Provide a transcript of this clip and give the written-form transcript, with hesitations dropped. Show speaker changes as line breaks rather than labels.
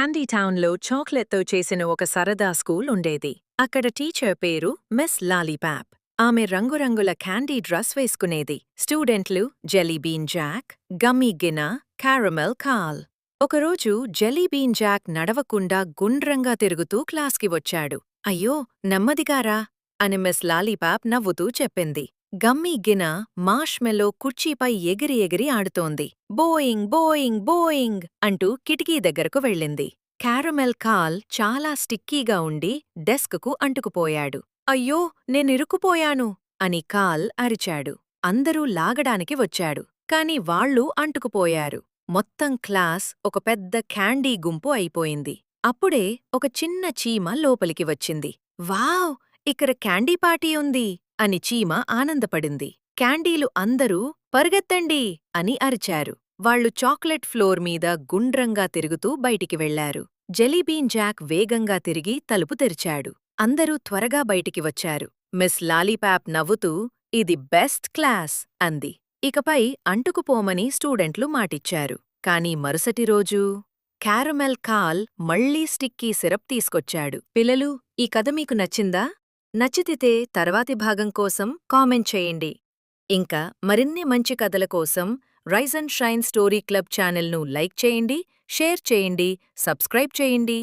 Candy టౌన్లో చాక్లెట్తో చేసిన ఒక సరదా స్కూల్ ఉండేది. అక్కడ టీచర్ పేరు మిస్ లాలీపాప్. ఆమె రంగురంగుల క్యాండీ డ్రెస్ వేసుకునేది. స్టూడెంట్లు జెలీబీన్ జాక్, గమ్మీ గినా, క్యారమెల్ కాల్. ఒకరోజు జెలీబీన్ జాక్ నడవకుండా గుండ్రంగా తిరుగుతూ క్లాస్కి వచ్చాడు. అయ్యో, నెమ్మదిగారా అని మిస్ లాలీపాప్ నవ్వుతూ చెప్పింది. గమ్మీ గిన మార్ష్మెల్లో కుర్చీపై ఎగిరి ఎగిరి ఆడుతోంది. బోయింగ్ బోయింగ్ బోయింగ్ అంటూ కిటికీ దగ్గరకు వెళ్ళింది. క్యారమెల్ కాల్ చాలా స్టిక్కీగా ఉండి డెస్క్కు అంటుకుపోయాడు. అయ్యో, నేనిరుక్కుపోయాను అని కాల్ అరిచాడు. అందరూ లాగడానికి వచ్చాడు. కాని వాళ్లూ అంటుకుపోయారు. మొత్తం క్లాస్ ఒక పెద్ద క్యాండీ గుంపు అయిపోయింది. అప్పుడే ఒక చిన్న చీమ లోపలికి వచ్చింది. వావ్, ఇక్కడ క్యాండీ పార్టీ ఉంది అని చీమ ఆనందపడింది. క్యాండీలు అందరూ పరుగెత్తండి అని అరిచారు. వాళ్లు చాక్లెట్ ఫ్లోర్ మీద గుండ్రంగా తిరుగుతూ బయటికి వెళ్లారు. జెలీబీన్ జాక్ వేగంగా తిరిగి తలుపు తెరిచాడు. అందరూ త్వరగా బయటికి వచ్చారు. మిస్ లాలీపాప్ నవ్వుతూ, ఇది బెస్ట్ క్లాస్ అంది. ఇకపై అంటుకుపోమని స్టూడెంట్లు మాటిచ్చారు. కాని మరుసటి రోజు క్యారమెల్ కాల్ మళ్లీ స్టిక్కీ సిరప్ తీసుకొచ్చాడు. పిల్లలు, ఈ కథ మీకు నచ్చిందా? నచ్చితే తర్వాతి భాగం కోసం కామెంట్ చేయండి. ఇంకా మరిన్ని మంచి కథల కోసం rise and shine story club ఛానల్ను లైక్ చేయండి, షేర్ చేయండి, సబ్స్క్రైబ్ చేయండి.